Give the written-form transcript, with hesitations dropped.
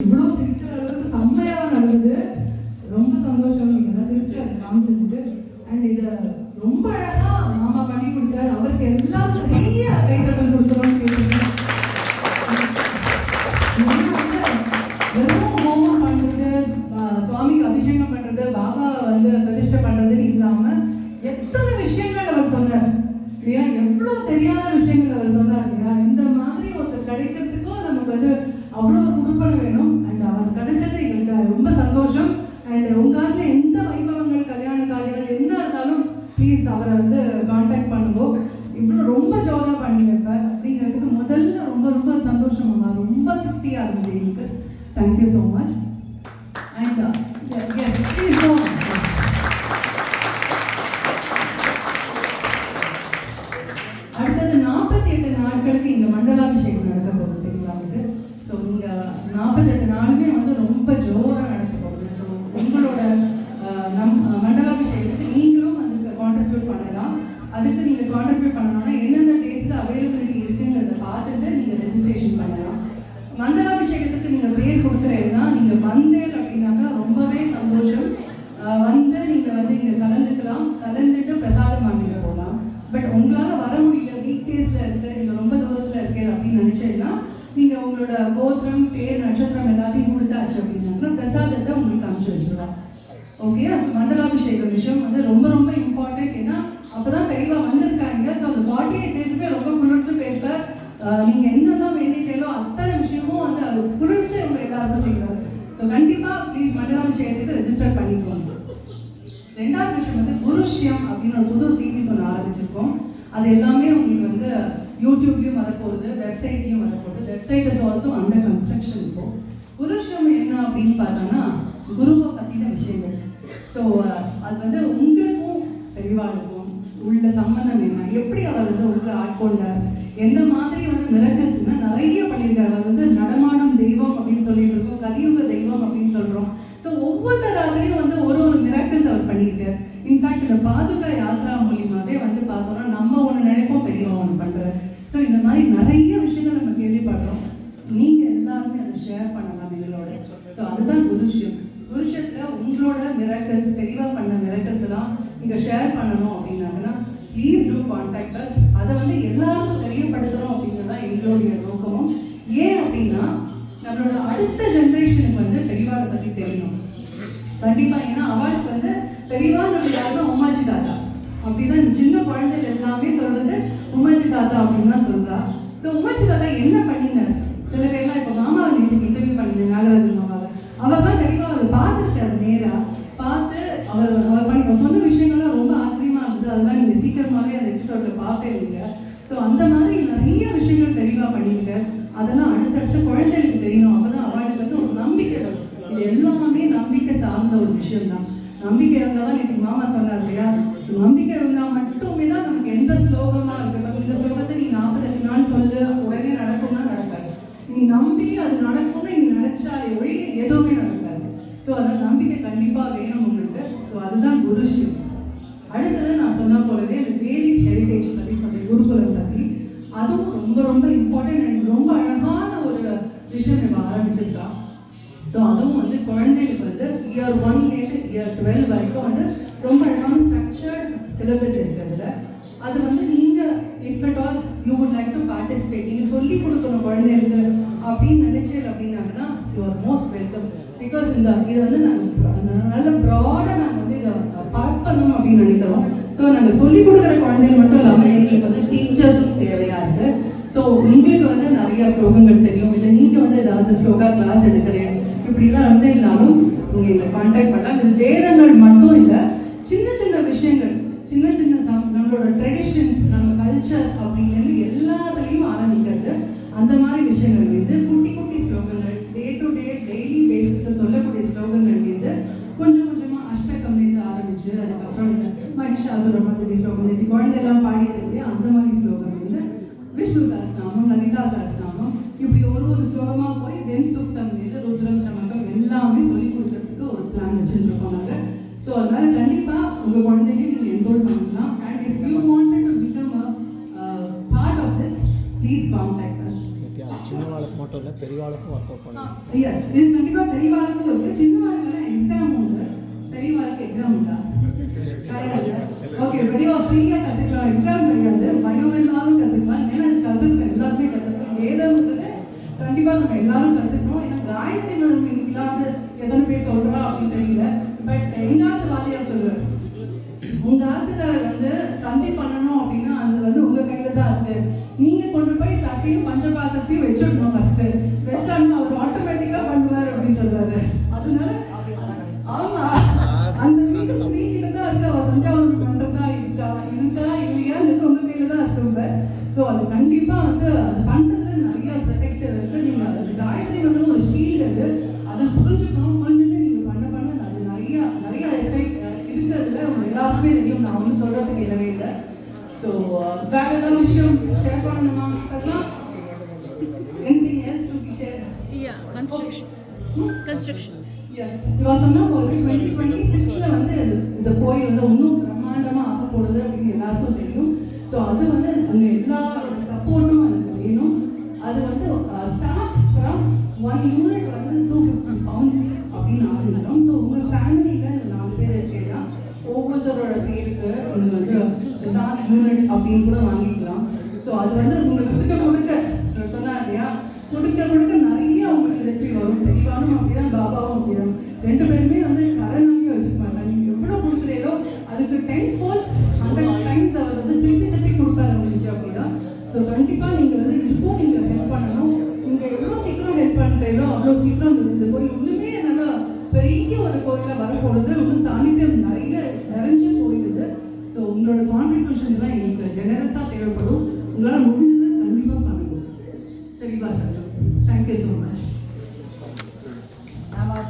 இவ்வளோ சிரிக்கிற அளவுக்கு செம்மையாக நடந்தது. ரொம்ப சந்தோஷம். நீங்கள் தான் சிரிச்சு அதை காமிச்சிருக்கு. அண்ட் இதை ரொம்ப அழகாக மாமா பண்ணி கொடுத்தாரு. அவருக்கு எல்லாம் நிறைய கைத்தட்டல் கொடுத்துருவோம்னு கேட்டுருக்கேன். வெறும் ஹோமம் பண்ணுறது, சுவாமிக்கு அபிஷேகம் பண்ணுறது, பாபா வந்து பிரதிஷ்டை பண்ணுறதுன்னு இல்லாமல் எத்தனை விஷயங்கள் அவர் சொன்னார் இல்லையா? எவ்வளோ தெரியாத விஷயங்கள் அவர் சொன்னார் இல்லையா? இந்த மாதிரி ஒருத்தர் கிடைக்கிறதுக்கும் நமக்கு வந்து அவ்வளோ குடுப்பனை வேணும். அண்ட் அவர் கிடைச்சது எங்களுக்கு ரொம்ப சந்தோஷம். அண்ட் உங்களால் எந்த வைபவங்கள், கல்யாண காரியங்கள் என்ன இருந்தாலும் ப்ளீஸ் அவரை வந்து கான்டாக்ட் பண்ணுவோம். இவ்வளோ ரொம்ப ஜோராக பண்ணியிருப்பார் அப்படிங்கிறதுக்கு முதல்ல ரொம்ப ரொம்ப சந்தோஷம் அம்மா. ரொம்ப திருப்தியாக இருந்தது எங்களுக்கு. Thank you so much. And please go. அடுத்தது 48 நாட்களுக்கு இங்கே மண்டலாபிஷேகம் நடக்க போகுது தெரியுங்களா? ஸோ இங்கே 48 நாளுமே வந்து ரொம்ப ஜோராக நடக்க போகுது. ஸோ உங்களோட மண்டலாபிஷேகத்துக்கு நீங்களும் அதுக்கு கான்ட்ரிபியூட் பண்ணலாம். அதுக்கு நீங்கள் கான்ட்ரிபியூட் பண்ணணும்னா என்னென்ன டேட்ஸில் அவைலபிலிட்டி இருக்குங்கிறத பார்த்துட்டு நீங்கள் ரெஜிஸ்ட்ரேஷன் பண்ணலாம். மண்டலாபிஷேகத்துக்கு நீங்கள் பேர் கொடுக்குறீங்கன்னா நீங்கள் வந்தேன் அப்படின்னாக்கா ரொம்பவே சந்தோஷம். வந்து நீங்கள் வந்து இங்கே கலந்துட்டு பிரசாதம் வாங்கிட்டு போகலாம். பட் உங்களால் வர முடியல, வீக் டேஸில் இருக்குது, நீங்கள் ரொம்ப தூரத்தில் இருக்கேன் அப்படின்னு நினச்சீங்கன்னா நீங்கள் உங்களோட கோத்திரம், பேர், நட்சத்திரம் எல்லாத்தையும் கொடுத்தாச்சு அப்படின்னா பிரசாதத்தை உங்களுக்கு அனுப்பிச்சு வச்சுருவோம். ஓகே. மண்டலாபிஷேக விஷயம் வந்து ரொம்ப ரொம்ப இம்பார்ட்டன்ட். ஏன்னா அப்போ தான் பெரியவா வந்திருக்காங்க. ஸோ அந்த 48 டேஸுமே ரொம்ப குளிர்ந்து போயிருப்பார். நீங்கள் என்னெல்லாம் வேண்டிட்டீங்களோ அத்தனை விஷயமும் வந்து அது குளிர்ந்து உங்கள் எல்லாருக்கும் செய்வார். ஸோ கண்டிப்பாக ப்ளீஸ் மண்டலாபிஷேகத்துக்கு ரெஜிஸ்டர் பண்ணிக்கோங்க. ரெண்டாவது விஷயம் வந்து குருஷ்யம் அப்படின்னு ஒரு புது சீரீஸ் ஒன்று ஆரம்பிச்சிருக்கோம். அது எல்லாமே உங்களுக்கு வந்து யூடியூப்லேயும் வரப்போகுது, வெப்சைட்லேயும் வரப்போகுது. Website is also under construction. இப்போ குருஷ்யம் என்ன அப்படின்னு பார்த்தோன்னா குருவை பற்றின விஷயங்கள். ஸோ அது வந்து உங்களுக்கும் பெரியவாளுக்கும் உள்ள சம்பந்தம் என்ன, எப்படி அவர் வந்து உங்களை ஆட்கொண்டார், எந்த மாதிரி வந்து மிரக்கல்ஸ்னா நிறைய பண்ணியிருக்காரு. அவர் வந்து நடமாடும் தெய்வம் அப்படின்னு சொல்லிட்டு இருக்கோம், கலியுக தெய்வம் அப்படின்னு சொல்கிறோம். ஸோ ஒவ்வொரு ராத்திரியும் வந்து ஒரு மிரக்கல்ஸ் அவர் பண்ணியிருக்காரு. இன்ஃபேக்ட் இந்த பாதுகா யாத்ரா மூலியமாகவே வந்து பார்த்தோம்னா நம்ம ஒன்று நினைப்போம், பெரியவா ஒன்று பண்ணுறாரு. ஸோ இந்த மாதிரி நிறைய விஷயங்கள் நம்ம கேள்விப்படுறோம். நீங்கள் எல்லாருமே அதை ஷேர் பண்ணலாம் எங்களோட. ஸோ அதுதான் குருஷ்யம். குருஷத்தில் உங்களோட மிரக்கல்ஸ், பெரியவா பண்ண மிரக்கல்ஸ் எல்லாம் நீங்கள் ஷேர் பண்ணணும் அப்படின்னாங்கன்னா ப்ளீஸ் டூ கான்டாக்ட் அஸ். அதை வந்து எல்லாருக்கும் தெரியப்படுத்தணும் அப்படிங்கிறது தான் எங்களுடைய நோக்கமும். ஏன் அப்படின்னா நம்மளோட அடுத்த ஜென்ரேஷனுக்கு வந்து பெரியவாளை பற்றி தெரியணும் கண்டிப்பாக. ஏன்னா அவளுக்கு வந்து பெரியவான்னு யாருக்கும் உமாச்சி தாத்தா அப்படிதான் இந்த சின்ன குழந்தைகள் எல்லாமே சொல்றது உமாச்சி தாத்தா அப்படின்னு தான் சொல்றா. ஸோ உமாச்சி தாத்தா என்ன பண்ணினார்? சில பேர்லாம் இப்போ மாமாவை நேற்று இன்டர்வியூ பண்ணி நாகராஜன் மாமாவை அவர்லாம் பெரியவா அவர் பார்த்துருக்காரு. நேராக பார்த்து அவர் பண்ணி சொன்ன விஷயங்கள்லாம் ரொம்ப ஆச்சரியமா இருந்தது. அதெல்லாம் நீங்கள் சீக்கிரமாகவே அந்த எபிசோடில் பார்ப்பீங்க. ஸோ அந்த மாதிரி நிறைய விஷயங்கள் பெரியவா பண்ணியிருக்க. அதெல்லாம் அடுத்தடுத்து குழந்தைகளுக்கு தெரியணும். அப்போதான் அவளுக்கு வந்து ஒரு நம்பிக்கை வரும். இது எல்லாமே நம்பிக்கை சார்ந்த ஒரு விஷயம் தான். நம்பிக்கை இருந்தால் தான் எனக்கு மாமா சொன்னார் இல்லையா? நம்பிக்கை இருந்தால் மட்டுமே தான் நமக்கு எந்த ஸ்லோகமாக இருக்கட்டும், இந்த ஸ்லோகத்தை நீ 48 நாள் சொல்லு உடனே நடக்கும்னா நடக்காது. நீ நம்பி அது நடக்கும்னு நீ நினைச்சாலே ஒழி எதுவுமே நடக்காது. ஸோ அதனால் நம்பிக்கை கண்டிப்பாக வேணும் உங்களுக்கு. ஸோ அதுதான் குருஷ்யம். அடுத்தது நான் சொன்ன போலவே இந்த வேதிக் ஹெரிடேஜ் பற்றி சொன்னேன், குருகுலம் பற்றி. அதுவும் ரொம்ப ரொம்ப இம்பார்ட்டன்ட். எனக்கு ரொம்ப அழகான ஒரு விஷயம் நம்ம ஆரம்பிச்சிருக்கா. ஸோ அதுவும் வந்து குழந்தைகளுக்கு வந்து இயர் 1 இயர் 12 வரைக்கும் வந்து ரொம்ப அழகான ஸ்ட்ரக்சர்ட் சிலபஸ் இருக்கிறதுல அது வந்து நீங்கள் if at all you would like to participate, நீங்கள் சொல்லி கொடுக்கணும் குழந்தைகளுக்கு அப்படின்னு நினைச்சது அப்படின்னாங்கன்னா you are most welcome. Because இது வந்து நாங்கள் நல்ல ப்ராடாக நாங்கள் வந்து இதை பார்க்கணும் அப்படின்னு நினைக்கிறோம். ஸோ நாங்கள் சொல்லிக் கொடுக்குற குழந்தைகள் மட்டும் இல்லாமல் எங்களுக்கு வந்து டீச்சர்ஸும் தேவையாக இருக்குது. ஸோ உங்களுக்கு வந்து நிறைய ஸ்லோகங்கள் தெரியும், இல்லை நீங்கள் வந்து ஏதாவது ஸ்லோகா கிளாஸ் எடுக்கிறேன் இப்படிலாம் வந்து இருந்தாலும் நீங்கள் எங்களை கான்டாக்ட் பண்ணலாம். இது வேதங்கள் மட்டும் இல்லை, சின்ன சின்ன விஷயங்கள், சின்ன சின்ன நம்மளோட ட்ரெடிஷன்ஸ், நம்ம கல்ச்சர் அப்படின்னு எல்லாத்துலேயும் ஆரம்பிக்கிறது. அந்த மாதிரி விஷயங்கள் வந்து குட்டி குட்டி ஸ்லோகங்கள், டே டு டே டெய்லி பேசிஸில் சொல்லக்கூடிய ஸ்லோகங்கள் வந்து கொஞ்சம் கொஞ்சமாக அஷ்டகம்லேருந்து ஆரம்பிச்சு அதுக்கப்புறம் இந்த மகிஷாசுர மாதிரி ஸ்லோகம், இது குழந்தையெல்லாம் பாடிட்டு அந்த மாதிரி ஸ்லோகம் வந்து விஷ்ணு சாஸ்திரநாமம், லலிதா சாஸ்திரநாமம், இப்படி ஒரு ஸ்லோகமாக போய் தென் சுத்தம் மீது ருத்ரம் சமகம் எல்லாமே சொல்லிக் கொடுக்கறதுக்கு ஒரு பிளான் வச்சுருக்கோம் நாங்கள். ஸோ அதனால் கண்டிப்பாக உங்கள் குழந்தைகளையும் நீங்கள் என்ரோல் பண்ணலாம். And if you wanted to become a part of this please contact us. மட்டும் இல்லை பெரியவாளுக்கும் ஒர்க் அவுட் பண்ணுவோம். எஸ், இது கண்டிப்பாக பெரியவாளுக்கும் இருக்குது. சின்னவாளுக்கெல்லாம் எக்ஸாம் உண்டு, பெரியவாளுக்கு எக்ஸாம் உண்டா? ஓகே, பெரியவா ஃப்ரீயாக கற்றுக்கலாம், எக்ஸாம் கிடையாது, பயம் இல்லாமல் கற்றுக்கலாம். ஏன்னா அது கற்றுக்கலாம், எல்லாருமே கற்றுக்கலாம். வேதம்ன்றது கண்டிப்பாக நம்ம எல்லாரும் கற்றுக்கணும். ஏன்னா காயத்ரி நம்ம இல்லாத எத்தனை பேர் சொல்கிறோம் அப்படின்னு தெரியல. பட் எங்காவது வாத்தியார் சொல்லுவார், உங்க ஆத்துக்காரர் வந்து சந்தை பண்ணணும் அப்படின்னா அது வந்து உங்க கையில தான் இருக்கு. நீங்க கொண்டு போய் தட்டையும் பஞ்சபாத்திரத்தையும் வச்சிடணும், ஃபர்ஸ்ட் வச்சாலும் அவர் ஆட்டோமேட்டிக்கா பண்ணுவார் அப்படின்னு சொல்றாரு. அதனால ஆமா, அந்த வீடு நீங்க தான் இருக்கு, அவர் தஞ்சாவூர் பண்றதா இருக்கா இல்லையா உங்க கையில தான் இருக்குங்க. ஸோ அது கண்டிப்பா வந்து அது பண்றதுல நிறைய ப்ரொடெக்டர் இருக்கு. நீங்க அது காயத்ரி வந்து ஒரு ஷீல்டு இருக்கு, அதை புரிஞ்சுக்கணும். புரிஞ்சுட்டு நீங்க பண்ண அது நிறைய எஃபெக்ட் இருக்கிறதுல எல்லாருமே தெரியும். நான் ஒன்றும் சொல்றதுக்கு இல்லவே இல்லை. ஸோ வேற ஏதாவது விஷயம் ஷேர் பண்ணணுமா? anything else to be shared? Yeah, construction. Construction. Yes, இவா சொன்னா ஒரு 2026ல வந்து இந்த கோயில் வந்து இன்னும் பிரம்மாண்டமா ஆக போகுது அப்படின்னு எல்லாருக்கும் தெரியும். ஸோ அது வந்து அந்த எல்லா சப்போர்ட்டும் அதுக்கு வேணும். அது வந்து ஸ்டார்ட் ஃப்ரம் 1 யூனிட் வந்து 250 pounds அப்படின்னு ஆரம்பிக்கிறோம். ஸோ உங்கள் ஃபேமிலியில் 4 பேர் இருக்கீங்கன்னா ஒவ்வொருத்தரோட பேருக்கு நீங்கள் வந்து ஸ்டார்ட் யூனிட் அப்படின்னு கூட வாங்கிக்கலாம். ஸோ அது வந்து உங்களுக்கு கொடுக்க சொன்னார் இல்லையா, கொடுக்க நிறைய உங்களுக்கு ரெசிபி வரும். தெளிவானும் அப்படிதான், பாபாவும் அப்படிதான். 2 பேருமே வந்து கடனாக வச்சுக்க மாட்டாங்க. நீங்கள் எவ்வளோ கொடுக்குறீங்களோ அதுக்கு 10 folds 100 times அவர் வந்து திருப்பி கொடுப்பாரு உங்களுக்கு அப்படின்னா. ஸோ கண்டிப்பாக நீங்கள் வந்து இப்போ நீங்கள் ஹெல்ப் பண்ணணும். நீங்கள் எவ்வளோ சீக்கிரம் ஹெல்ப் பண்ணுறீங்களோ அவ்வளோ சீக்கிரம் இந்த கோயில் இன்னுமே நல்லா பெரிய ஒரு கோயிலில் வரப்போகுது. இன்னும் சாநித்தியம் நிறைய நிறைஞ்சு போயிடுது. ஸோ உங்களோட கான்ட்ரிபியூஷன்லாம் எங்களுக்கு ஜெனரஸாக தேவைப்படும். உங்களால் முடிஞ்சது கண்டிப்பாக பண்ணணும். சரிங்களா சார்? Thank you so much.